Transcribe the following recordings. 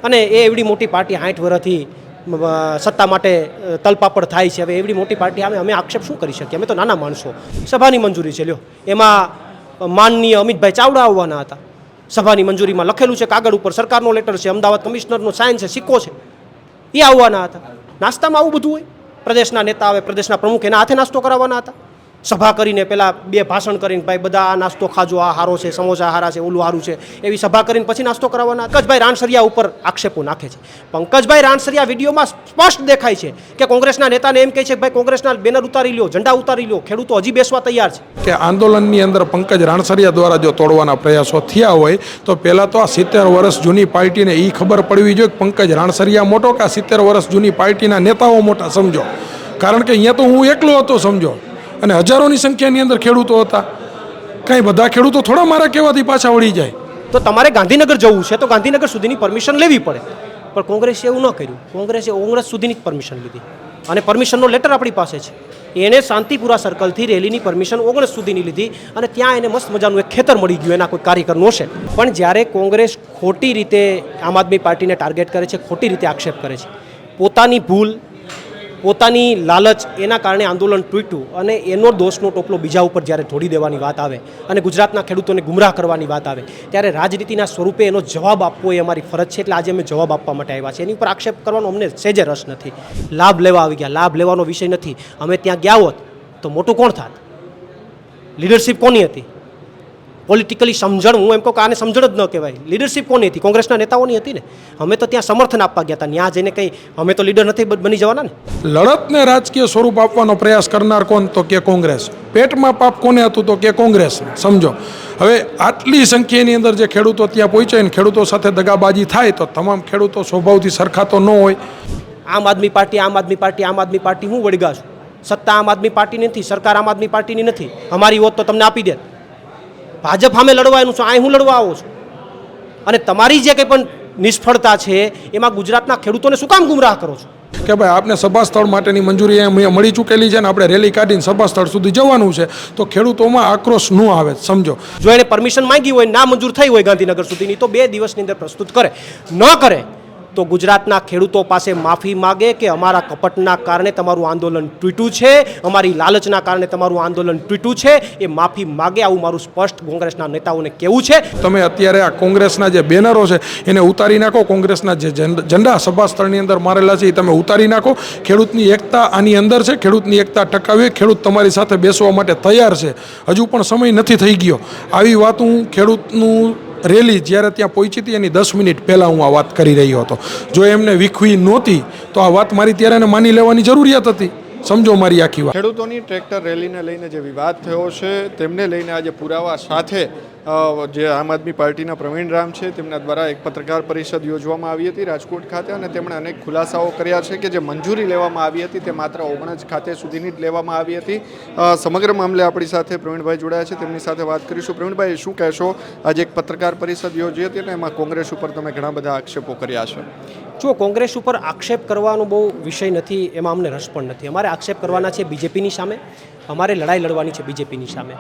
અને એ એવડી મોટી પાર્ટી 60 વર્ષથી સત્તા માટે તલપાપડ થાય છે. હવે એવડી મોટી પાર્ટી અમે આક્ષેપ શું કરી શકીએ? અમે તો નાના માણસો. સભાની મંજૂરી છે, લ્યો એમાં માનનીય અમિતભાઈ ચાવડા આવવાના હતા. સભાની મંજૂરીમાં લખેલું છે કાગળ ઉપર, સરકારનો લેટર છે, અમદાવાદ કમિશનરનો સાઇન છે, સિક્કો છે, એ આવવાના હતા. નાસ્તામાં આવું બધું હોય? પ્રદેશના નેતા આવે, પ્રદેશના પ્રમુખ, એના હાથે નાસ્તો કરાવવાના હતા? સભા કરીને પેલા 2 ભાષણ કરીને ભાઈ બધા આ નાસ્તો ખાજો, આ હારો છે, સમોસા હારા છે, ઓલું હારું છે, એવી સભા કરીને પછી નાસ્તો કરાવવાના? પંકજભાઈ રાણસરિયા ઉપર આક્ષેપો નાખે છે. પંકજભાઈ રાણસરિયા વિડીયોમાં સ્પષ્ટ દેખાય છે કે કોંગ્રેસના નેતાને એમ કહે છે કે ભાઈ કોંગ્રેસના બેનર ઉતારી લો, ઝંડા ઉતારી લો, ખેડૂતો હજી બેસવા તૈયાર છે. કે આંદોલનની અંદર પંકજ રાણસરિયા દ્વારા જો તોડવાના પ્રયાસો થયા હોય તો પહેલાં તો આ 70 વર્ષ જૂની પાર્ટીને એ ખબર પડવી જોઈએ કે પંકજ રાણસરિયા મોટો કે આ 70 વર્ષ જૂની પાર્ટીના નેતાઓ મોટા, સમજો. કારણ કે અહીંયા તો હું એકલો હતો, સમજો, અને હજારોની સંખ્યાની અંદર ખેડૂતો હતા. કાંઈ બધા ખેડૂતો થોડા મારા કહેવાથી પાછા વળી જાય? તો તમારે ગાંધીનગર જવું છે તો ગાંધીનગર સુધીની પરમિશન લેવી પડે, પણ કોંગ્રેસે એવું ન કર્યું. કોંગ્રેસે 19 સુધીની જ પરમિશન લીધી અને પરમિશનનો લેટર આપણી પાસે છે. એને શાંતિપુરા સર્કલથી રેલીની પરમિશન 19 સુધીની લીધી અને ત્યાં એને મસ્ત મજાનું એક ખેતર મળી ગયું એના કોઈ કાર્યકરનો છે. પણ જ્યારે કોંગ્રેસ ખોટી રીતે આમ આદમી પાર્ટીને ટાર્ગેટ કરે છે, ખોટી રીતે આક્ષેપ કરે છે, પોતાની ભૂલ, પોતાની લાલચ, એના કારણે આંદોલન તૂટ્યું અને એનો દોષનો ટોપલો બીજા ઉપર જ્યારે ઢોળી દેવાની વાત આવે અને ગુજરાતના ખેડૂતોને ગુમરાહ કરવાની વાત આવે ત્યારે રાજનીતિના સ્વરૂપે એનો જવાબ આપવો એ અમારી ફરજ છે. એટલે આજે અમે જવાબ આપવા માટે આવ્યા છે. એની ઉપર આક્ષેપ કરવાનો અમને સહેજે રસ નથી. લાભ લેવા આવી ગયા, લાભ લેવાનો વિષય નથી. અમે ત્યાં ગયા હોત તો મોટું કોણ થાત? લીડરશિપ કોની હતી? પોલિટિકલી સમજણ, હું એમ કહું કે આને સમજણ જ ન કહેવાય. લીડરશિપ કોની હતી? કોંગ્રેસના નેતાઓની હતી ને. અમે તો ત્યાં સમર્થન આપવા ગયા હતા. ત્યાં જઈને કંઈ અમે તો લીડર નથી બની જવાના ને. લડતને રાજકીય સ્વરૂપ આપવાનો પ્રયાસ કરનાર કોણ? તો કે કોંગ્રેસ. પેટમાં પાપ કોને હતું? તો કે કોંગ્રેસ, સમજો. હવે આટલી સંખ્યાની અંદર જે ખેડૂતો ત્યાં પહોંચે ને ખેડૂતો સાથે દગાબાજી થાય તો તમામ ખેડૂતો સ્વભાવથી સરખા તો ન હોય. આમ આદમી પાર્ટી, આમ આદમી પાર્ટી, આમ આદમી પાર્ટી હું વળગા છું? સત્તા આમ આદમી પાર્ટીની નથી, સરકાર આમ આદમી પાર્ટીની નથી. અમારી હોત તો તમને આપી દે. ભાજપ સામે લડવાનું છું, અહીં હું લડવા આવું છું. અને તમારી જે કંઈ પણ નિષ્ફળતા છે એમાં ગુજરાતના ખેડૂતોને શું કામ ગુમરાહ કરો છો? કે ભાઈ આપને સભા સ્થળ માટેની મંજૂરી અહીંયા મળી ચૂકેલી છે ને આપણે રેલી કાઢીને સભા સ્થળ સુધી જવાનું છે તો ખેડૂતોમાં આક્રોશ ન આવે, સમજો. જો એને પરમિશન માંગી હોય, ના મંજૂર થઈ હોય ગાંધીનગર સુધીની, તો 2 દિવસની અંદર પ્રસ્તુત કરે. ન કરે તો ગુજરાતના ખેડૂતો પાસે માફી માગે કે અમારા કપટના કારણે તમારું આંદોલન તૂટ્યું છે, અમારી લાલચના કારણે તમારું આંદોલન તૂટ્યું છે, એ માફી માગે. આવું મારું સ્પષ્ટ કોંગ્રેસના નેતાઓને કહેવું છે. તમે અત્યારે આ કોંગ્રેસના જે બેનરો છે એને ઉતારી નાખો, કોંગ્રેસના જે ઝંડા સભા સ્થળની અંદર મારેલા છે એ તમે ઉતારી નાખો. ખેડૂતની એકતા આની અંદર છે, ખેડૂતની એકતા ટકાવી. ખેડૂત તમારી સાથે બેસવા માટે તૈયાર છે. હજુ પણ સમય નથી થઈ ગયો. આવી વાત હું ખેડૂતનું રેલી જ્યારે ત્યાં પહોંચી હતી એની 10 મિનિટ પહેલાં હું આ વાત કરી રહ્યો હતો. જો એમને વિખવી નહોતી તો આ વાત મારી ત્યારે માની લેવાની જરૂરિયાત હતી. સમજો મારી આખી વાત. ખેડૂતોની ટ્રેક્ટર રેલીને લઈને જે વિવાદ થયો છે તેમને લઈને આજે પુરાવા સાથે જે આમ આદમી પાર્ટીના પ્રવીણ રામ છે તેમના દ્વારા એક પત્રકાર પરિષદ યોજવામાં આવી હતી રાજકોટ ખાતે અને તેમણે અનેક ખુલાસાઓ કર્યા છે કે જે મંજૂરી લેવામાં આવી હતી તે માત્ર 19 ખાતે સુધીની જ લેવામાં આવી હતી. સમગ્ર મામલે આપણી સાથે પ્રવીણભાઈ જોડાયા છે, તેમની સાથે વાત કરીશું. પ્રવીણભાઈ, શું કહેશો? આજે એક પત્રકાર પરિષદ યોજી હતી અને એમાં કોંગ્રેસ ઉપર તમે ઘણા બધા આક્ષેપો કર્યા છે. જો કોંગ્રેસ ઉપર આક્ષેપ કરવાનો બહુ વિષય નથી, એમાં અમને રસ પણ નથી. અમારે આક્ષેપ કરવાના છે બીજેપીની સામે, અમારે લડાઈ લડવાની છે બીજેપીની સામે.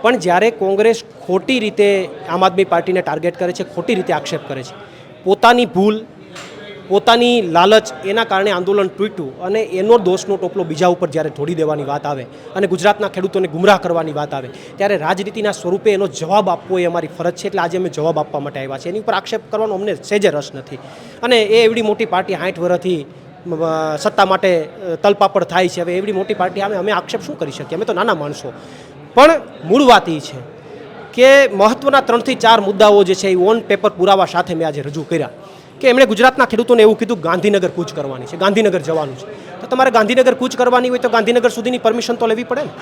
પણ જ્યારે કોંગ્રેસ ખોટી રીતે આમ આદમી પાર્ટીને ટાર્ગેટ કરે છે, ખોટી રીતે આક્ષેપ કરે છે, પોતાની ભૂલ, પોતાની લાલચ, એના કારણે આંદોલન તૂટ્યું અને એનો દોષનો ટોપલો બીજા ઉપર જ્યારે ઢોળી દેવાની વાત આવે અને ગુજરાતના ખેડૂતોને ગુમરાહ કરવાની વાત આવે ત્યારે રાજનીતિના સ્વરૂપે એનો જવાબ આપવો એ અમારી ફરજ છે. એટલે આજે અમે જવાબ આપવા માટે આવ્યા છે. એની ઉપર આક્ષેપ કરવાનો અમને સહેજે રસ નથી. અને એ એવડી મોટી પાર્ટી 60 વર્ષથી સત્તા માટે તલપાપડ થાય છે. હવે એવડી મોટી પાર્ટી અમે આક્ષેપ શું કરી શકીએ? અમે તો નાના માણસો. પણ મૂળ વાત એ છે કે મહત્ત્વના 3 થી 4 મુદ્દાઓ જે છે એ ઓન પેપર પુરાવા સાથે મેં આજે રજૂ કર્યા કે એમણે ગુજરાતના ખેડૂતોને એવું કીધું ગાંધીનગર કૂચ કરવાની છે, ગાંધીનગર જવાનું છે. તો તમારે ગાંધીનગર કૂચ કરવાની હોય તો ગાંધીનગર સુધીની પરમિશન તો લેવી પડે ને.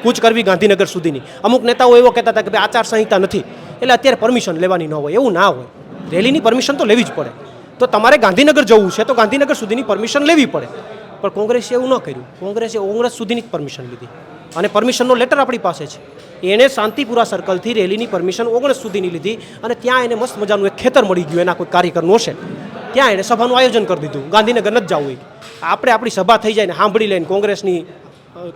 કૂચ કરવી ગાંધીનગર સુધીની. અમુક નેતાઓ એવો કહેતા હતા કે ભાઈ આચારસંહિતા નથી એટલે અત્યારે પરમિશન લેવાની ન હોય. એવું ના હોય. રેલીની પરમિશન તો લેવી જ પડે. તો તમારે ગાંધીનગર જવું છે તો ગાંધીનગર સુધીની પરમિશન લેવી પડે. પણ કોંગ્રેસે એવું ન કર્યું. કોંગ્રેસે 19 સુધીની જ પરમિશન લીધી અને પરમિશનનો લેટર આપણી પાસે છે. એણે શાંતિપુરા સર્કલથી રેલીની પરમિશન 19 સુધીની લીધી અને ત્યાં એને મસ્ત મજાનું એક ખેતર મળી ગયું એના કોઈ કાર્યકરનો છે. ત્યાં એણે સભાનું આયોજન કરી દીધું. ગાંધીનગર નથી જવું હોય. આપણે આપણી સભા થઈ જાય ને સાંભળી લઈને કોંગ્રેસની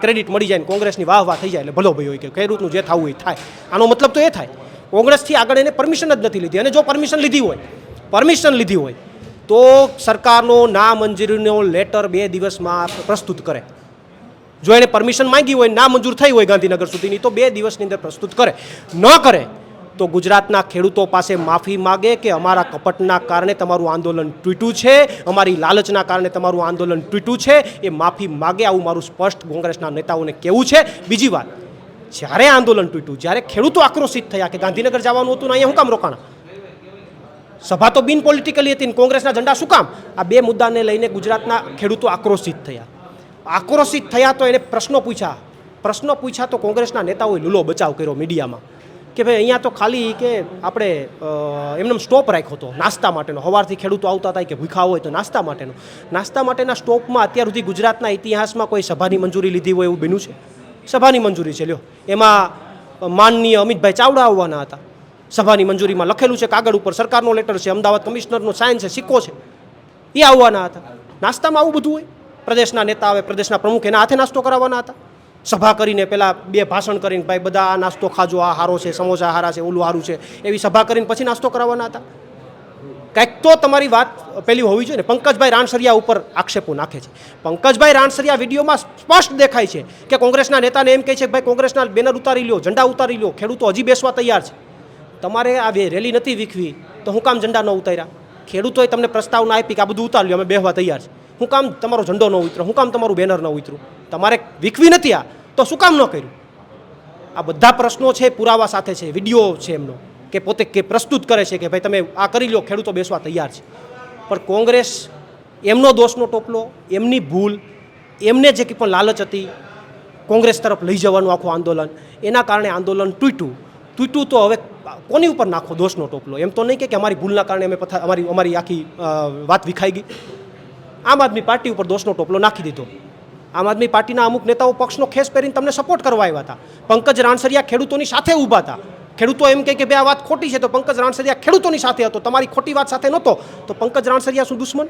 ક્રેડિટ મળી જાય ને કોંગ્રેસની વાહ થઈ જાય એટલે ભલો ભાઈ હોય કે ખેડૂતનું જે થવું હોય થાય. આનો મતલબ તો એ થાય 19થી આગળ એને પરમિશન જ નથી લીધી. અને જો પરમિશન લીધી હોય તો સરકારનો નામંજૂરીનો લેટર 2 દિવસમાં પ્રસ્તુત કરે. જો એને પરમિશન માંગી હોય, ના મંજૂર થઈ હોય ગાંધીનગર સુધીની, તો 2 દિવસની અંદર પ્રસ્તુત કરે. ન કરે તો ગુજરાતના ખેડૂતો પાસે માફી માગે કે અમારા કપટના કારણે તમારું આંદોલન તૂટ્યું છે, અમારી લાલચના કારણે તમારું આંદોલન તૂટ્યું છે, એ માફી માગે. આવું મારું સ્પષ્ટ કોંગ્રેસના નેતાઓને કહેવું છે. બીજી વાત, જ્યારે આંદોલન તૂટ્યું, જ્યારે ખેડૂતો આક્રોશિત થયા કે ગાંધીનગર જવાનું હતું ને અહીંયા હું કામ રોકાણા, સભા તો બિન પોલિટિકલી હતી ને કોંગ્રેસના ઝંડા શું કામ, આ 2 મુદ્દાને લઈને ગુજરાતના ખેડૂતો આક્રોશિત થયા તો એને પ્રશ્નો પૂછ્યા તો કોંગ્રેસના નેતાઓએ લૂલો બચાવ કર્યો મીડિયામાં કે ભાઈ અહીંયા તો ખાલી કે આપણે એમને સ્ટોપ રાખ્યો હતો નાસ્તા માટેનો. સવારથી ખેડૂતો આવતા હતા કે ભૂખા હોય તો નાસ્તા માટેના સ્ટોપમાં અત્યાર સુધી ગુજરાતના ઇતિહાસમાં કોઈ સભાની મંજૂરી લીધી હોય એવું બન્યું છે? સભાની મંજૂરી છે, લ્યો. એમાં માનનીય અમિતભાઈ ચાવડા આવવાના હતા. સભાની મંજૂરીમાં લખેલું છે કાગળ ઉપર, સરકારનો લેટર છે, અમદાવાદ કમિશનરનો સાઇન છે, સિક્કો છે, એ આવવાના હતા. નાસ્તામાં આવું બધું હોય? પ્રદેશના નેતા આવે, પ્રદેશના પ્રમુખ, એના હાથે નાસ્તો કરાવવાના હતા? સભા કરીને પહેલાં 2 ભાષણ કરીને ભાઈ બધા આ નાસ્તો ખાજો, આ હારો છે, સમોસા હારા છે, ઓલું હારું છે, એવી સભા કરીને પછી નાસ્તો કરાવવાના હતા? કંઈક તો તમારી વાત પેલી હોવી જોઈએ ને. પંકજભાઈ રાણસરિયા ઉપર આક્ષેપો નાખે છે. પંકજભાઈ રાણસરિયા વિડીયોમાં સ્પષ્ટ દેખાય છે કે કોંગ્રેસના નેતાને એમ કહે છે કે ભાઈ કોંગ્રેસના બેનર ઉતારી લ્યો, ઝંડા ઉતારી લ્યો, ખેડૂતો હજી બેસવા તૈયાર છે. તમારે આ રેલી નથી વીખવી તો હું કામ ઝંડા ન ઉતાર્યા? ખેડૂતોએ તમને પ્રસ્તાવના આપી કે આ બધું ઉતારી લ્યો, અમે બેસવા તૈયાર છે. હું કામ તમારો ઝંડો ન ઉતરો? હું કામ તમારું બેનર ન ઉતરું? તમારે વીખવી નથી આ તો શું કામ ન કર્યું? આ બધા પ્રશ્નો છે, પુરાવા સાથે છે, વિડીયો છે એમનો કે પોતે કે પ્રસ્તુત કરે છે કે ભાઈ તમે આ કરી લો, ખેડૂતો બેસવા તૈયાર છે. પણ કોંગ્રેસ એમનો દોષનો ટોપલો, એમની ભૂલ, એમને જે કંઈ પણ લાલચ હતી કોંગ્રેસ તરફ લઈ જવાનું આખું આંદોલન, એના કારણે આંદોલન તૂટ્યું તો હવે કોની ઉપર નાખો દોષનો ટોપલો? એમ તો નહીં કે અમારી ભૂલના કારણે અમારી આખી વાત વિખાઈ ગઈ. આમ આદમી પાર્ટી ઉપર દોષનો ટોપલો નાખી દીધો. આમ આદમી પાર્ટીના અમુક નેતાઓ પક્ષનો ખેસ પહેરીને તમને સપોર્ટ કરવા આવ્યા હતા. પંકજ રાણસરિયા ખેડૂતોની સાથે ઊભા હતા. ખેડૂતો એમ કહે કે બે આ વાત ખોટી છે તો પંકજ રાણસરિયા ખેડૂતોની સાથે હતો, તમારી ખોટી વાત સાથે નહોતો. તો પંકજ રાણસરિયા શું દુશ્મન?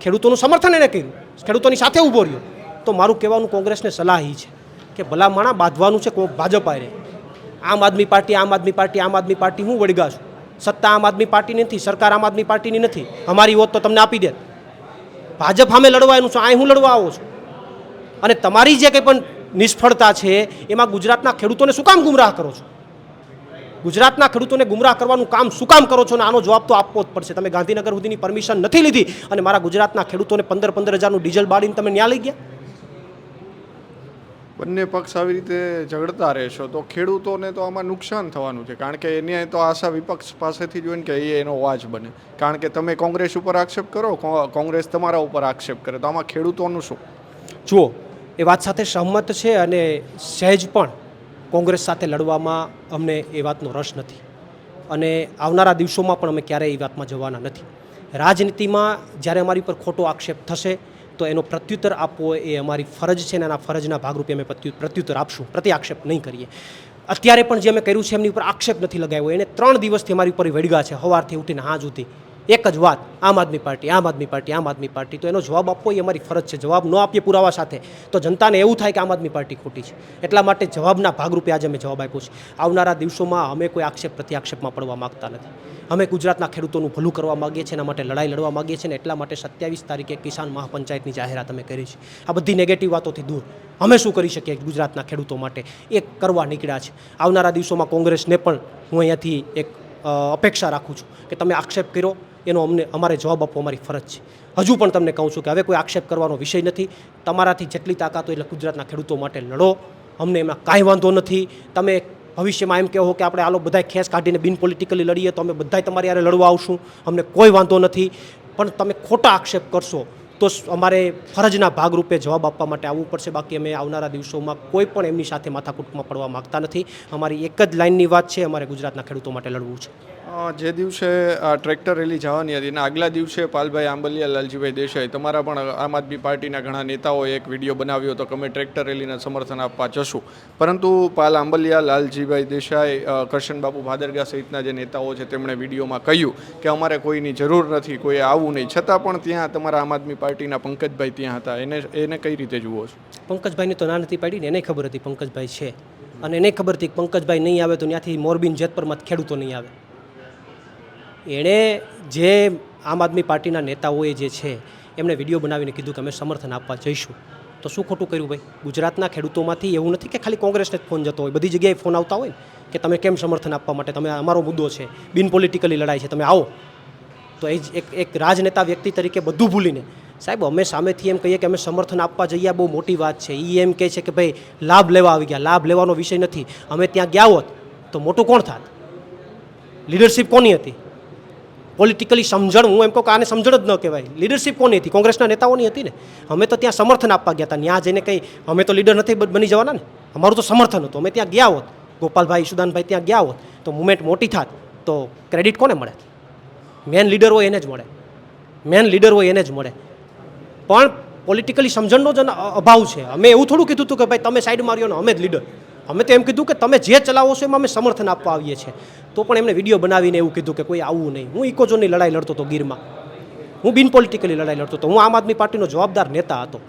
ખેડૂતોનું સમર્થન એને કર્યું, ખેડૂતોની સાથે ઊભો રહ્યો. તો મારું કહેવાનું કોંગ્રેસને સલાહ એ છે કે ભલા માણા બાંધવાનું છે ભાજપ આરે. આમ આદમી પાર્ટી હું વળગા છું. સત્તા આમ આદમી પાર્ટીની નથી, સરકાર આમ આદમી પાર્ટીની નથી. અમારી હોત તો તમને આપી દે. ભાજપ સામે લડવાનું છે, અહીં હું લડવા આવો છું. અને તમારી જે કંઈ પણ નિષ્ફળતા છે એમાં ગુજરાતના ખેડૂતોને શું કામ ગુમરાહ કરો છો? ગુજરાતના ખેડૂતોને ગુમરાહ કરવાનું કામ શું કામ કરો છો? અને આનો જવાબ તો આપવો જ પડશે. તમે ગાંધીનગર સુધીની પરમિશન નથી લીધી અને મારા ગુજરાતના ખેડૂતોને 15 હજારનું ડીઝલ બાળીને તમે ન્યા લઈ ગયા. બંને પક્ષ આવી રીતે ઝઘડતા રહેશો તો ખેડૂતોને તો આમાં નુકસાન થવાનું છે, કારણ કે એને તો આશા વિપક્ષ પાસેથી જોઈને કે એ એનો વાજ બને. કારણ કે તમે કોંગ્રેસ ઉપર આક્ષેપ કરો, કોંગ્રેસ તમારા ઉપર આક્ષેપ કરે, તો આમાં ખેડૂતોનું શું? જુઓ, એ વાત સાથે સહમત છે અને સહેજ પણ કોંગ્રેસ સાથે લડવામાં અમને એ વાતનો રસ નથી અને આવનારા દિવસોમાં પણ અમે ક્યારેય એ વાતમાં જવાના નથી. રાજનીતિમાં જ્યારે અમારી પર ખોટો આક્ષેપ થશે તો એનો પ્રત્યુત્તર આપવો એ અમારી ફરજ છે અને એના ફરજના ભાગરૂપે અમે પ્રત્યુત્તર આપશું, પ્રત્યાક્ષેપ નહીં કરીએ. અત્યારે પણ જે અમે કર્યું છે એમની ઉપર આક્ષેપ નથી લગાવ્યો. એને 3 દિવસથી અમારી ઉપર વળગા છે, સવારથી ઉઠીને હાં સુધી એક જ વાત, આમ આદમી પાર્ટી. તો એનો જવાબ આપવો એ અમારી ફરજ છે. જવાબ ન આપીએ પુરાવા સાથે તો જનતાને એવું થાય કે આમ આદમી પાર્ટી ખોટી છે. એટલા માટે જવાબના ભાગરૂપે આજે અમે જવાબ આપ્યો છે. આવનારા દિવસોમાં અમે કોઈ પ્રત્યાક્ષેપમાં પડવા માગતા નથી. અમે ગુજરાતના ખેડૂતોનું ભલું કરવા માગીએ છીએ, એના માટે લડાઈ લડવા માગીએ છીએ ને એટલા માટે 27 તારીખે કિસાન મહાપંચાયતની જાહેરાત અમે કરી છે. આ બધી નેગેટિવ વાતોથી દૂર અમે શું કરી શકીએ ગુજરાતના ખેડૂતો માટે એ કરવા નીકળ્યા છે. આવનારા દિવસોમાં કોંગ્રેસને પણ હું અહીંયાથી એક અપેક્ષા રાખું છું કે તમે આક્ષેપ કર્યો એનો અમારે જવાબ આપવો અમારી ફરજ છે. હજુ પણ તમને કહું છું કે હવે કોઈ આક્ષેપ કરવાનો વિષય નથી. તમારાથી જેટલી તાકાત હોય એટલે ગુજરાતના ખેડૂતો માટે લડો, અમને એમાં કાંઈ વાંધો નથી. તમે ભવિષ્યમાં એમ કહો કે આપણે આલો બધા ખેસ કાઢીને બિન પોલિટિકલી લડીએ તો અમે બધાય તમારી યારે લડવા આવશું, અમને કોઈ વાંધો નથી. પણ તમે ખોટા આક્ષેપ કરશો તો અમારે ફરજના ભાગરૂપે જવાબ આપવા માટે આવવું પડશે. બાકી અમે આવનારા દિવસોમાં કોઈ પણ એમની સાથે માથાકૂટમાં પડવા માગતા નથી. અમારી એક જ લાઇનની વાત છે, અમારે ગુજરાતના ખેડૂતો માટે લડવું છે. જે દિવસે આ ટ્રેક્ટર રેલી જવાની હતી અને આગલા દિવસે પાલભાઈ આંબલિયા, લાલજીભાઈ દેસાઈ, તમારા પણ આમ આદમી પાર્ટીના ઘણા નેતાઓએ એક વિડીયો બનાવ્યો હતો કે અમે ટ્રેક્ટર રેલીને સમર્થન આપવા જશું. પરંતુ પાલ આંબલિયા, લાલજીભાઈ દેસાઈ, કરશનબાબુ ભાદરગા સહિતના જે નેતાઓ છે તેમણે વિડીયોમાં કહ્યું કે અમારે કોઈની જરૂર નથી, કોઈ આવવું નહીં. છતાં પણ ત્યાં તમારા આમ આદમી પાર્ટીના પંકજભાઈ ત્યાં હતા. એને કઈ રીતે જુઓ છો? પંકજભાઈને તો ના નથી પાડી ને, એને ખબર હતી પંકજભાઈ છે અને એને ખબર હતી કે પંકજભાઈ નહીં આવે તો ત્યાંથી મોરબીન જેતપરમાં ખેડૂતો નહીં આવે. એણે જે આમ આદમી પાર્ટીના નેતાઓએ જે છે એમણે વિડીયો બનાવીને કીધું કે અમે સમર્થન આપવા જઈશું, તો શું ખોટું કર્યું ભાઈ? ગુજરાતના ખેડૂતોમાંથી એવું નથી કે ખાલી કોંગ્રેસને જ ફોન જતો હોય, બધી જગ્યાએ ફોન આવતા હોય ને કે તમે કેમ સમર્થન આપવા માટે, તમે અમારો મુદ્દો છે, બિન પોલિટિકલી લડાઈ છે, તમે આવો. તો એ જ એક રાજનેતા વ્યક્તિ તરીકે બધું ભૂલીને સાહેબ અમે સામેથી એમ કહીએ કે અમે સમર્થન આપવા જઈએ, બહુ મોટી વાત છે. એ એમ કહે છે કે ભાઈ લાભ લેવા આવી ગયા. લાભ લેવાનો વિષય નથી. અમે ત્યાં ગયા હોત તો મોટું કોણ થાત? લીડરશિપ કોની હતી? પોલિટિકલી સમજણ, હું એમ કહું કે આને સમજણ જ ન કહેવાય. લીડરશિપ કોની હતી? કોંગ્રેસના નેતાઓની હતી ને. અમે તો ત્યાં સમર્થન આપવા ગયા હતા. ત્યાં જઈને કંઈ અમે તો લીડર નથી બની જવાના ને. અમારું તો સમર્થન હતું. અમે ત્યાં ગયા હોત, ગોપાલભાઈ ઈશુદાનભાઈ ત્યાં ગયા હોત તો મુવમેન્ટ મોટી થાત, તો ક્રેડિટ કોને મળે? મેન લીડર હોય એને જ મળે. મેન લીડર હોય એને જ મળે. પણ પોલિટિકલી સમજણનો જ અભાવ છે. અમે એવું થોડું કીધું હતું કે ભાઈ તમે સાઈડ માર્યો ને અમે જ લીડર. અમે તો એમ કીધું કે તમે જે ચલાવો છો એમાં અમે સમર્થન આપવા આવીએ છીએ. તો પણ એમને વિડીયો બનાવીને એવું કીધું કે કોઈ આવવું નહીં. હું ઇકોઝોનની લડાઈ લડતો હતો ગીરમાં. હું બિન પોલિટિકલી લડાઈ લડતો હતો. હું આમ આદમી પાર્ટીનો જવાબદાર નેતા હતો.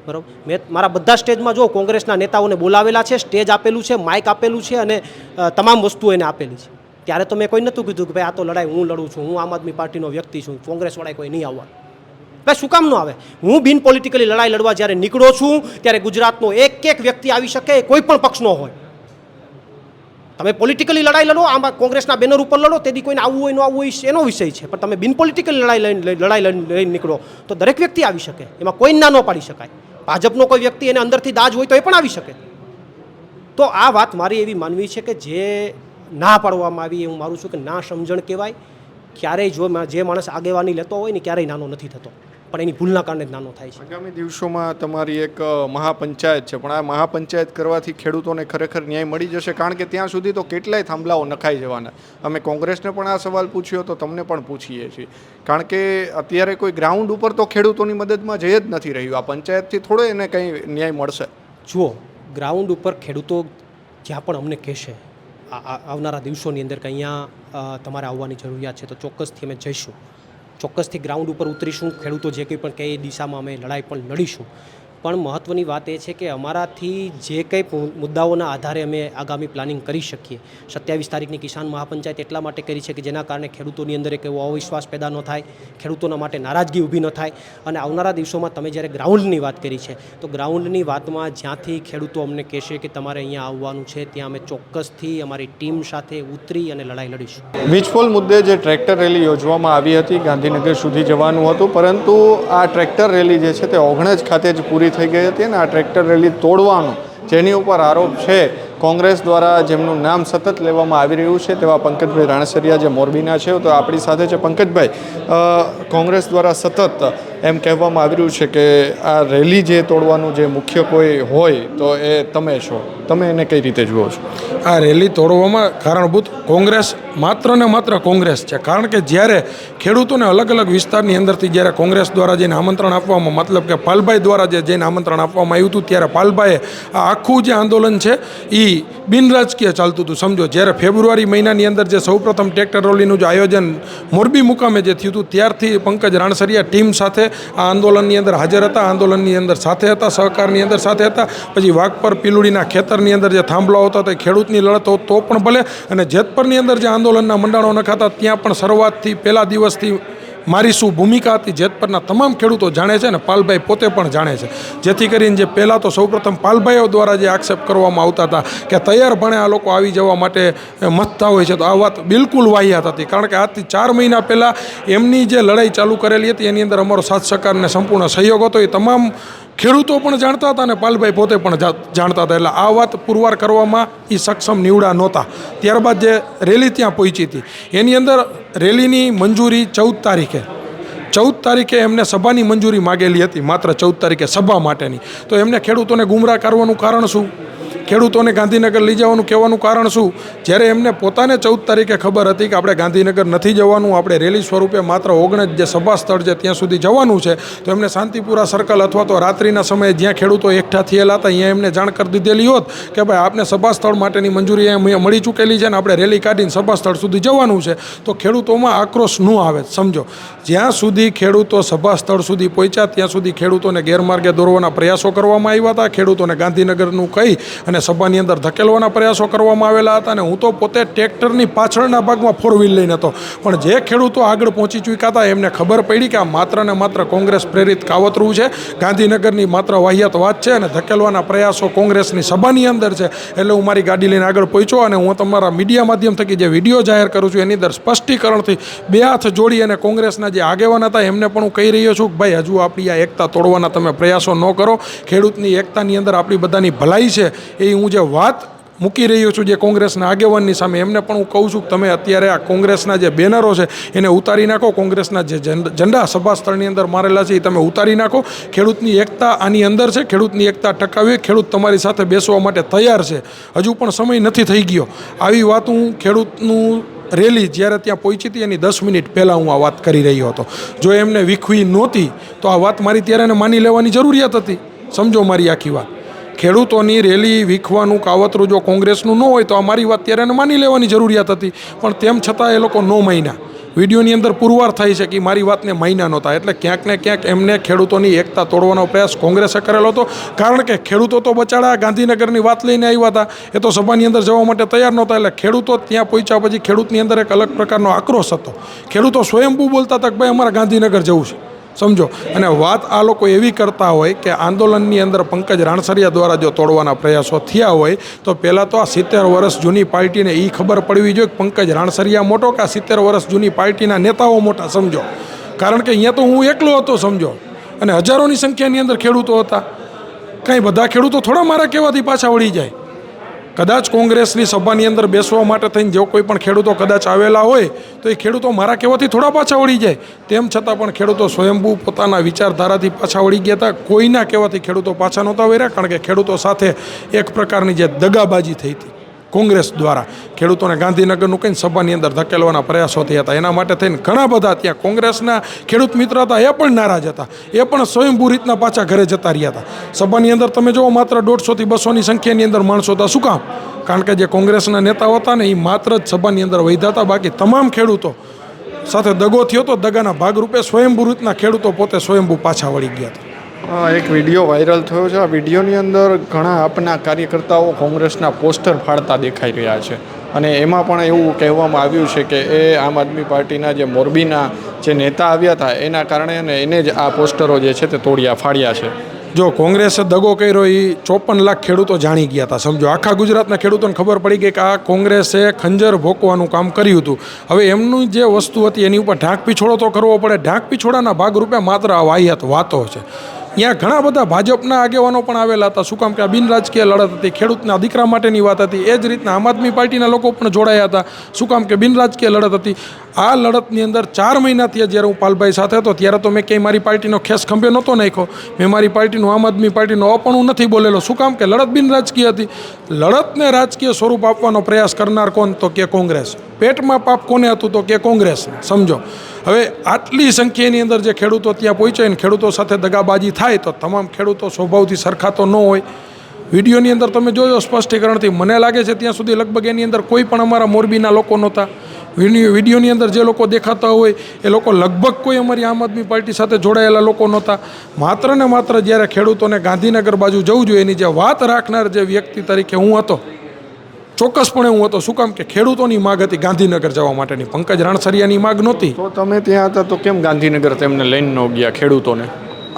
બરાબર. મેં મારા બધા સ્ટેજમાં જો કોંગ્રેસના નેતાઓને બોલાવેલા છે, સ્ટેજ આપેલું છે, માઇક આપેલું છે અને તમામ વસ્તુઓ એને આપેલી છે. ત્યારે તો મેં કોઈ નહોતું કીધું કે ભાઈ આ તો લડાઈ હું લડું છું, હું આમ આદમી પાર્ટીનો વ્યક્તિ છું, કોંગ્રેસવાળા કોઈ નહીં આવવા. ભાઈ શું કામ ન આવે? હું બિન પોલિટિકલી લડાઈ લડવા જ્યારે નીકળો છું ત્યારે ગુજરાતનો એક એક વ્યક્તિ આવી શકે, કોઈ પણ પક્ષનો હોય. તમે પોલિટિકલી લડાઈ લડો, આમાં કોંગ્રેસના બેનર ઉપર લડો, તેથી કોઈને આવવું હોય ન આવવું હોય એનો વિષય છે. પણ તમે બિન પોલિટિકલી લડાઈ લઈને નીકળો તો દરેક વ્યક્તિ આવી શકે, એમાં કોઈ ના ન પાડી શકાય. ભાજપનો કોઈ વ્યક્તિ એને અંદરથી દાજ હોય તો એ પણ આવી શકે. તો આ વાત મારી એવી માનવી છે કે જે ના પાડવામાં આવી એ હું મારું છું કે ના સમજણ કહેવાય. ક્યારેય જો જે માણસ આગેવાની લેતો હોય ને ક્યારેય નાનો નથી થતો, પણ એની ભૂલના કારણે જ નાનો થાય છે. આગામી દિવસોમાં તમારી એક મહાપંચાયત છે, પણ આ મહાપંચાયત કરવાથી ખેડૂતોને ખરેખર ન્યાય મળી જશે? કારણ કે ત્યાં સુધી તો કેટલાય થાંભલાઓ નખાઈ જવાના. અમે કોંગ્રેસને પણ આ સવાલ પૂછ્યો તો તમને પણ પૂછીએ છીએ. કારણ કે અત્યારે કોઈ ગ્રાઉન્ડ ઉપર તો ખેડૂતોની મદદમાં જઈ જ નથી રહ્યું. આ પંચાયતથી થોડો એને કંઈ ન્યાય મળશે? જુઓ, ગ્રાઉન્ડ ઉપર ખેડૂતો જ્યાં પણ અમને કહેશે આવનારા દિવસોની અંદર કે અહીંયા તમારે આવવાની જરૂરિયાત છે, તો ચોક્કસથી અમે જઈશું. ચોક્કસથી ગ્રાઉન્ડ ઉપર ઉતરીશું. ખેડૂતો જે કંઈ પણ કહે એ દિશામાં અમે લડાઈ પણ લડીશું. પણ મહત્ત્વની વાત એ છે કે અમારાથી જે કંઈ મુદ્દાઓના આધારે અમે આગામી પ્લાનિંગ કરી શકીએ. 27 તારીખની કિસાન મહાપંચાયત એટલા માટે કરી છે કે જેના કારણે ખેડૂતોની અંદર એક એવો અવિશ્વાસ પેદા ન થાય, ખેડૂતોના માટે નારાજગી ઊભી ન થાય. અને આવનારા દિવસોમાં તમે જ્યારે ગ્રાઉન્ડની વાત કરી છે તો ગ્રાઉન્ડની વાતમાં જ્યાંથી ખેડૂતો અમને કહેશે કે તમારે અહીંયા આવવાનું છે ત્યાં અમે ચોક્કસથી અમારી ટીમ સાથે ઉતરી અને લડાઈ લડીશું. વીજપોલ મુદ્દે જે ટ્રેક્ટર રેલી યોજવામાં આવી હતી, ગાંધીનગર સુધી જવાનું હતું, પરંતુ આ ટ્રેક્ટર રેલી જે છે તે ઓગણજ ખાતે જ પૂરી થઈ ગઈ હતી. અને આ ટ્રેક્ટર રેલી તોડવાનો જેની ઉપર આરોપ છે કોંગ્રેસ દ્વારા, જેમનું નામ સતત લેવામાં આવી રહ્યું છે તેવા પંકજભાઈ રાણસરિયા જે મોરબીના છે, તો આપણી સાથે છે. પંકજભાઈ, કોંગ્રેસ દ્વારા સતત એમ કહેવામાં આવી રહ્યું છે કે આ રેલી જે તોડવાનું જે મુખ્ય કોઈ હોય તો એ તમે છો. તમે એને કઈ રીતે જુઓ છો? આ રેલી તોડવામાં કારણભૂત કોંગ્રેસ માત્ર ને માત્ર કોંગ્રેસ છે. કારણ કે જ્યારે ખેડૂતોને અલગ અલગ વિસ્તારની અંદરથી જ્યારે કોંગ્રેસ દ્વારા જઈને આમંત્રણ આપવામાં, મતલબ કે પાલભાઈ દ્વારા જે જઈને આમંત્રણ આપવામાં આવ્યું હતું, ત્યારે પાલભાઈએ આ આખું જે આંદોલન છે એ બિનરાજકીય ચાલતું હતું. સમજો, જ્યારે ફેબ્રુઆરી મહિનાની અંદર જે સૌપ્રથમ ટ્રેક્ટર રેલીનું જે આયોજન મોરબી મુકામે જે થયું હતું, ત્યારથી પંકજ રાણસરિયા ટીમ સાથે આ આંદોલનની અંદર હાજર હતા, આંદોલનની અંદર સાથે હતા, સહકારની અંદર સાથે હતા. પછી વાઘપર પીલુડીના ખેતરની અંદર જે થાંભલાઓ હતા તે ખેડૂતની લડત તો પણ ભલે, અને જેતપરની અંદર જે આંદોલનના મંડાણો નખાતા ત્યાં પણ શરૂઆતથી પહેલા દિવસથી મારી શું ભૂમિકા હતી જેતપરના તમામ ખેડૂતો જાણે છે અને પાલભાઈ પોતે પણ જાણે છે. જેથી કરીને જે પહેલાં તો સૌપ્રથમ પાલભાઈઓ દ્વારા જે આક્ષેપ કરવામાં આવતા હતા કે તૈયારપણે આ લોકો આવી જવા માટે મથતા હોય છે, તો આ વાત બિલકુલ વાહિયાત હતી. કારણ કે આજથી 4 મહિના પહેલાં એમની જે લડાઈ ચાલુ કરેલી હતી એની અંદર અમારો સાથ સહકારને સંપૂર્ણ સહયોગ હતો. એ તમામ ખેડૂતો પણ જાણતા હતા અને પાલભાઈ પોતે પણ જાણતા હતા. એટલે આ વાત પુરવાર કરવામાં એ સક્ષમ નીવડા નહોતા. ત્યારબાદ જે રેલી ત્યાં પહોંચી હતી એની અંદર રેલીની મંજૂરી 14 તારીખે એમને સભાની મંજૂરી માગેલી હતી, માત્ર 14 તારીખે સભા માટેની. તો એમને ખેડૂતોને ગુમરાહ કરવાનું કારણ શું? ખેડૂતોને ગાંધીનગર લઈ જવાનું કહેવાનું કારણ શું? જ્યારે એમને પોતાને 14 તારીખે ખબર હતી કે આપણે ગાંધીનગર નથી જવાનું, આપણે રેલી સ્વરૂપે માત્ર ઓગણજ જે સભા સ્થળ છે ત્યાં સુધી જવાનું છે, તો એમને શાંતિપુરા સર્કલ અથવા તો રાત્રિના સમયે જ્યાં ખેડૂતો એકઠા થયેલા હતા અહીંયા એમને જાણ કરી દીધેલી હોત કે ભાઈ આપને સભા સ્થળ માટેની મંજૂરી અહીંયા મળી ચૂકેલી છે ને આપણે રેલી કાઢીને સભા સ્થળ સુધી જવાનું છે, તો ખેડૂતોમાં આક્રોશ ન આવે. સમજો, જ્યાં સુધી ખેડૂતો સભા સ્થળ સુધી પહોંચ્યા ત્યાં સુધી ખેડૂતોને ગેરમાર્ગે દોરવાના પ્રયાસો કરવામાં આવ્યા હતા. ખેડૂતોને ગાંધીનગરનું કહી અને અને સભાની અંદર ધકેલવાના પ્રયાસો કરવામાં આવેલા હતા અને હું તો પોતે ટ્રેક્ટરની પાછળના ભાગમાં ફોર વ્હીલ લઈને હતો, પણ જે ખેડૂતો આગળ પહોંચી ચૂક્યા હતા એમને ખબર પડી કે આ માત્ર ને માત્ર કોંગ્રેસ પ્રેરિત કાવતરું છે, ગાંધીનગરની માત્ર વાહિયાત વાત છે અને ધકેલવાના પ્રયાસો કોંગ્રેસની સભાની અંદર છે. એટલે હું મારી ગાડી લઈને આગળ પહોંચ્યો અને હું તમારા મીડિયા માધ્યમ થકી જે વિડીયો જાહેર કરું છું એની અંદર સ્પષ્ટીકરણથી બે હાથ જોડી અને કોંગ્રેસના જે આગેવાન હતા એમને પણ હું કહી રહ્યો છું કે ભાઈ હજુ આપણી આ એકતા તોડવાના તમે પ્રયાસો ન કરો. ખેડૂતની એકતાની અંદર આપણી બધાની ભલાઈ છે એ હું જે વાત મૂકી રહ્યો છું જે કોંગ્રેસના આગેવાનની સામે, એમને પણ હું કહું છું કે તમે અત્યારે આ કોંગ્રેસના જે બેનરો છે એને ઉતારી નાખો, કોંગ્રેસના જે ઝંડા સભા સ્થળની અંદર મારેલા છે એ તમે ઉતારી નાખો. ખેડૂતની એકતા આની અંદર છે, ખેડૂતની એકતા ટકાવી, ખેડૂત તમારી સાથે બેસવા માટે તૈયાર છે, હજુ પણ સમય નથી થઈ ગયો. આવી વાત હું ખેડૂતનું રેલી જ્યારે ત્યાં પહોંચી હતી એની 10 મિનિટ પહેલાં હું આ વાત કરી રહ્યો હતો. જો એમને વીખવી નહોતી તો આ વાત મારી ત્યારે માની લેવાની જરૂરિયાત હતી. સમજો મારી આખી વાત. ખેડૂતોની રેલી વીખવાનું કાવતરું જો કોંગ્રેસનું ન હોય તો આ મારી વાત ત્યારે માની લેવાની જરૂરિયાત હતી, પણ તેમ છતાં એ લોકો નો માન્યા. વિડીયોની અંદર પુરવાર થાય છે કે મારી વાતને માન્યા નહોતા. એટલે ક્યાંક ને ક્યાંક એમને ખેડૂતોની એકતા તોડવાનો પ્રયાસ કોંગ્રેસે કરેલો હતો, કારણ કે ખેડૂતો તો બચાડા ગાંધીનગરની વાત લઈને આવ્યા હતા, એ તો સભાની અંદર જવા માટે તૈયાર નહોતા. એટલે ખેડૂતો ત્યાં પહોંચ્યા પછી ખેડૂતની અંદર એક અલગ પ્રકારનો આક્રોશ હતો. ખેડૂતો સ્વયંભૂ બોલતા હતા કે ભાઈ અમારે ગાંધીનગર જવું છે. સમજો. અને વાત આ લોકો એવી કરતા હોય કે આંદોલનની અંદર પંકજ રાણસરિયા દ્વારા જો તોડવાના પ્રયાસો થયા હોય તો પહેલાં તો આ 70 વર્ષ જૂની પાર્ટીને એ ખબર પડવી જોઈએ કે પંકજ રાણસરિયા મોટો કે આ 70 વર્ષ જૂની પાર્ટીના નેતાઓ મોટા. સમજો. કારણ કે અહીંયા તો હું એકલો હતો. સમજો. અને હજારોની સંખ્યાની અંદર ખેડૂતો હતા. કાંઈ બધા ખેડૂતો થોડા મારા કહેવાથી પાછા વળી જાય. કદાચ કોંગ્રેસની સભાની અંદર બેસવા માટે થઈને જો કોઈ પણ ખેડૂતો કદાચ આવેલા હોય તો એ ખેડૂતો મારા કહેવાથી થોડા પાછા વળી જાય. તેમ છતાં પણ ખેડૂતો સ્વયંભૂ પોતાના વિચારધારાથી પાછા વળી ગયા હતા. કોઈના કહેવાથી ખેડૂતો પાછા નહોતા વળ્યા, કારણ કે ખેડૂતો સાથે એક પ્રકારની જે દગાબાજી થઈ હતી કોંગ્રેસ દ્વારા. ખેડૂતોને ગાંધીનગરનું કંઈ સભાની અંદર ધકેલવાના પ્રયાસો થયા હતા. એના માટે થઈને ઘણા બધા ત્યાં કોંગ્રેસના ખેડૂત મિત્ર હતા એ પણ નારાજ હતા, એ પણ સ્વયંભૂ રીતના પાછા ઘરે જતા રહ્યા હતા. સભાની અંદર તમે જુઓ માત્ર 150 થી 200ની સંખ્યાની અંદર માણસો હતા. શું કામ? કારણ કે જે કોંગ્રેસના નેતાઓ હતા ને એ માત્ર જ સભાની અંદર વૈધા હતા. બાકી તમામ ખેડૂતો સાથે દગો થયો તો દગાના ભાગરૂપે સ્વયંભૂ રીતના ખેડૂતો પોતે સ્વયંભૂ પાછા વળી ગયા હતા. એક વિડીયો વાયરલ થયો છે. આ વિડીયોની અંદર ઘણા આપના કાર્યકર્તાઓ કોંગ્રેસના પોસ્ટર ફાડતા દેખાઈ રહ્યા છે અને એમાં પણ એવું કહેવામાં આવ્યું છે કે એ આમ આદમી પાર્ટીના જે મોરબીના જે નેતા આવ્યા હતા એના કારણે અને એને જ આ પોસ્ટરો જે છે તે ફાડ્યા છે. જો કોંગ્રેસે દગો કર્યો એ 54 લાખ ખેડૂતો જાણી ગયા હતા. સમજો. આખા ગુજરાતના ખેડૂતોને ખબર પડી ગઈ કે આ કોંગ્રેસે ખંજર ભોંકવાનું કામ કર્યું હતું. હવે એમનું જે વસ્તુ હતી એની ઉપર ઢાંક પીછોડો તો કરવો પડે. ઢાંક પીછોડાના ભાગરૂપે માત્ર આ વાહિયાત વાતો છે. ત્યાં ઘણા બધા ભાજપના આગેવાનો પણ આવેલા હતા. શું કામ કે આ બિનરાજકીય લડત હતી, ખેડૂતના દીકરા માટેની વાત હતી. એ જ રીતના આમ આદમી પાર્ટીના લોકો પણ જોડાયા હતા. શું કામ કે બિનરાજકીય લડત હતી. આ લડતની અંદર 4 મહિના થયા જ્યારે હું પાલભાઈ સાથે હતો ત્યારે તો મેં ક્યાંય મારી પાર્ટીનો ખેસ ખંભે નહોતો નાખ્યો. મેં મારી પાર્ટીનું આમ આદમી પાર્ટીનો અપણું નથી બોલેલો. શું કામ કે લડત બિનરાજકીય હતી. લડતને રાજકીય સ્વરૂપ આપવાનો પ્રયાસ કરનાર કોણ? તો કે કોંગ્રેસ. પેટમાં પાપ કોને હતું? તો કે કોંગ્રેસ. સમજો. હવે આટલી સંખ્યાની અંદર જે ખેડૂતો ત્યાં પહોંચાય ને ખેડૂતો સાથે દગાબાજી થાય તો તમામ ખેડૂતો સ્વભાવથી સરખા તો ન હોય. વિડીયોની અંદર તમે જોયો સ્પષ્ટીકરણથી, મને લાગે છે ત્યાં સુધી લગભગ એની અંદર કોઈ પણ અમારા મોરબીના લોકો નહોતા. વિડીયોની અંદર જે લોકો દેખાતા હોય એ લોકો લગભગ કોઈ અમારી આમ આદમી પાર્ટી સાથે જોડાયેલા લોકો નહોતા. માત્ર ને માત્ર જ્યારે ખેડૂતોને ગાંધીનગર બાજુ જવું જોઈએ એની જે વાત રાખનાર જે વ્યક્તિ તરીકે હું હતો, ચોક્કસપણે હું હતો. શું કામ કે ખેડૂતોની માગ હતી ગાંધીનગર જવા માટેની, પંકજ રાણસરિયાની માગ નહોતી. તો તમે ત્યાં હતા તો કેમ ગાંધીનગર તેમને લઈને ન ગયા ખેડૂતોને?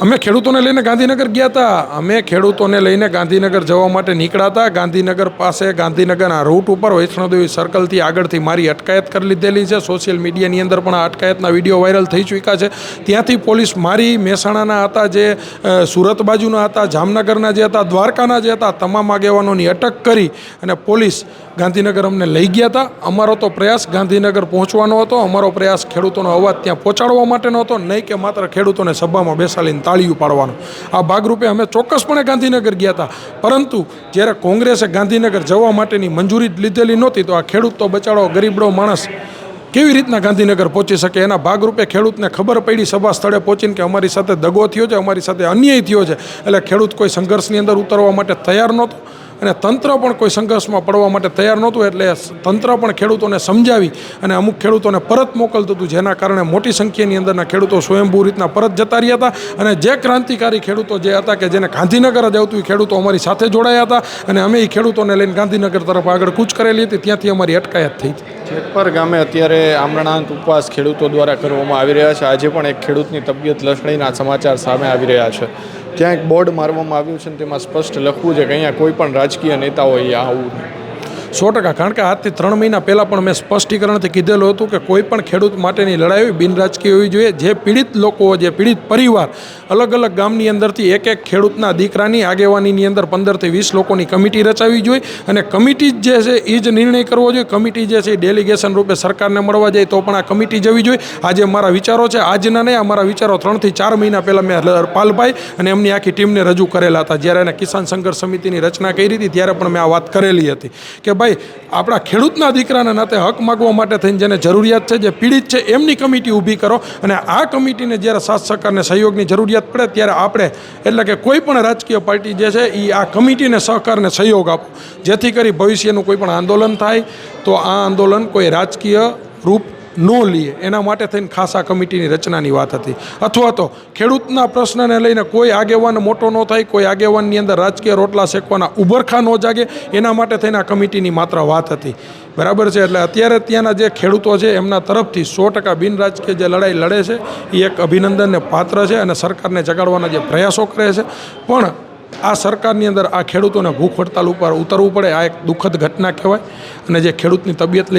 અમે ખેડૂતોને લઈને ગાંધીનગર ગયા હતા. અમે ખેડૂતોને લઈને ગાંધીનગર જવા માટે નીકળ્યા હતા. ગાંધીનગર પાસે ગાંધીનગરના રૂટ ઉપર વૈષ્ણોદેવી સર્કલથી આગળથી મારી અટકાયત કરી લીધેલી છે. સોશિયલ મીડિયાની અંદર પણ આ અટકાયતના વિડીયો વાયરલ થઈ ચૂક્યા છે. ત્યાંથી પોલીસ મારી મહેસાણાના હતા, જે સુરત બાજુના હતા, જામનગરના જે હતા, દ્વારકાના જે હતા, તમામ આગેવાનોની અટક કરી અને પોલીસ ગાંધીનગર અમને લઈ ગયા હતા. અમારો તો પ્રયાસ ગાંધીનગર પહોંચવાનો હતો. અમારો પ્રયાસ ખેડૂતોનો અવાજ ત્યાં પહોંચાડવા માટેનો હતો, નહીં કે માત્ર ખેડૂતોને સભામાં બેસાડીને તાળીયું પાડવાનું. આ ભાગરૂપે અમે ચોક્કસપણે ગાંધીનગર ગયા હતા. પરંતુ જ્યારે કોંગ્રેસે ગાંધીનગર જવા માટેની મંજૂરી લીધેલી નહોતી તો આ ખેડૂત તો બચાડો ગરીબડો માણસ કેવી રીતના ગાંધીનગર પહોંચી શકે? એના ભાગરૂપે ખેડૂતને ખબર પડી સભા સ્થળે પહોંચીને કે અમારી સાથે દગો થયો છે, અમારી સાથે અન્યાય થયો છે. એટલે ખેડૂત કોઈ સંઘર્ષની અંદર ઉતરવા માટે તૈયાર નહોતો. અને તંત્ર પણ કોઈ સંઘર્ષમાં પડવા માટે તૈયાર નહોતું, એટલે તંત્ર પણ ખેડૂતોને સમજાવી અને અમુક ખેડૂતોને પરત મોકલતું હતું, જેના કારણે મોટી સંખ્યાની અંદરના ખેડૂતો સ્વયંભૂ રીતના પરત જતા રહ્યા હતા. અને જે ક્રાંતિકારી ખેડૂતો જે હતા કે જેને ગાંધીનગર જ આવતું, એ ખેડૂતો અમારી સાથે જોડાયા હતા અને અમે એ ખેડૂતોને લઈને ગાંધીનગર તરફ આગળ કૂચ કરેલી હતી. ત્યાંથી અમારી અટકાયત થઈ હતી. જેતપર ગામે અત્યારે આમરણાંત ઉપવાસ ખેડૂતો દ્વારા કરવામાં આવી રહ્યા છે. આજે પણ એક ખેડૂતની તબિયત લથડીના સમાચાર સામે આવી રહ્યા છે. ત્યાં એક બોર્ડ મારવામાં આવ્યું છે અને તેમાં સ્પષ્ટ લખવું છે કે અહીંયા કોઈ પણ રાજકીય નેતાઓએ આવું 100%. કારણ કે આજથી 3 મહિના પહેલાં પણ મેં સ્પષ્ટીકરણથી કીધેલું હતું કે કોઈ પણ ખેડૂત માટેની લડાઈ બિનરાજકીય હોવી જોઈએ. જે પીડિત લોકો, જે પીડિત પરિવાર, અલગ અલગ ગામની અંદરથી એક ખેડૂતના દીકરાની આગેવાનીની અંદર 15થી 20 લોકોની કમિટી રચાવી જોઈએ અને કમિટી જે છે એ જ નિર્ણય કરવો જોઈએ. કમિટી જે છે એ ડેલિગેશન રૂપે સરકારને મળવા જાય તો પણ આ કમિટી જવી જોઈએ. આજે મારા વિચારો છે, આજના નહીં, આ મારા વિચારો 3 થી 4 મહિના પહેલાં મેં પાલભાઈ અને એમની આખી ટીમને રજૂ કરેલા હતા. જ્યારે એને કિસાન સંઘર્ષ સમિતિની રચના કરી હતી ત્યારે પણ મેં આ વાત કરેલી હતી કે ભાઈ આપણા ખેડૂતના દીકરાના નાતે હક માગવા માટે થઈને જેને જરૂરિયાત છે, જે પીડિત છે, એમની કમિટી ઊભી કરો અને આ કમિટીને જ્યારે સાથ સહકારને સહયોગની જરૂરિયાત પડે ત્યારે આપણે, એટલે કે કોઈ પણ રાજકીય પાર્ટી જે છે એ આ કમિટીને સહકારને સહયોગ આપો, જેથી કરી ભવિષ્યનું કોઈ પણ આંદોલન થાય તો આ આંદોલન કોઈ રાજકીય રૂપ ન લઈએ. એના માટે થઈને ખાસ આ કમિટીની રચનાની વાત હતી. અથવા તો ખેડૂતના પ્રશ્નને લઈને કોઈ આગેવાન મોટો ન થાય, કોઈ આગેવાનની અંદર રાજકીય રોટલા શેકવાના ઉભરખા ન જાગે, એના માટે થઈને આ કમિટીની માત્ર વાત હતી. બરાબર છે. એટલે અત્યારે ત્યાંના જે ખેડૂતો છે એમના તરફથી 100% બિનરાજકીય જે લડાઈ લડે છે એ એક અભિનંદનને પાત્ર છે અને સરકારને જગાડવાના જે પ્રયાસો કરે છે. પણ આ સરકારની અંદર આ ખેડૂતોને ભૂખ હડતાલ ઉપર ઉતરવું પડે, આ એક દુઃખદ ઘટના કહેવાય. અને જે ખેડૂતની તબિયત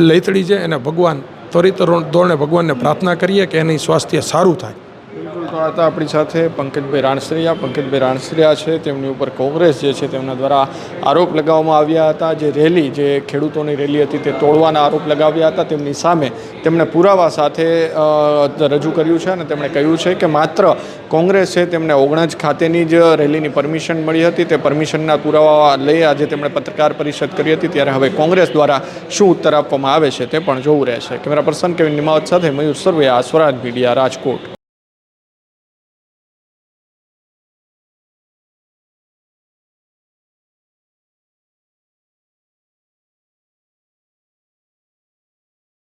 લથડી છે એને ભગવાન ત્વરિત ધોરણે ભગવાનને પ્રાર્થના કરીએ કે એની સ્વાસ્થ્ય સારું થાય. તો હતા આપણી સાથે પંકજભાઈ રાણસરિયા. પંકજભાઈ રાણસરિયા છે, તેમની ઉપર કોંગ્રેસ જે છે તેમના દ્વારા આરોપ લગાવવામાં આવ્યા હતા. જે રેલી, જે ખેડૂતોની રેલી હતી તે તોડવાના આરોપ લગાવ્યા હતા. તેમની સામે તેમણે પુરાવા સાથે રજૂ કર્યું છે અને તેમણે કહ્યું છે કે માત્ર કોંગ્રેસ છે તેમને ઓગણજ ખાતેની જ રેલીની પરમિશન મળી હતી. તે પરમિશનના પુરાવા લઈ આજે તેમણે પત્રકાર પરિષદ કરી હતી. ત્યારે હવે કોંગ્રેસ દ્વારા શું ઉત્તર આપવામાં આવે છે તે પણ જોવું રહેશે. કેમેરા પર્સન કેવિન નિમાવત સાથે મયુર સરવૈયા, સ્વરાજ મીડિયા, રાજકોટ.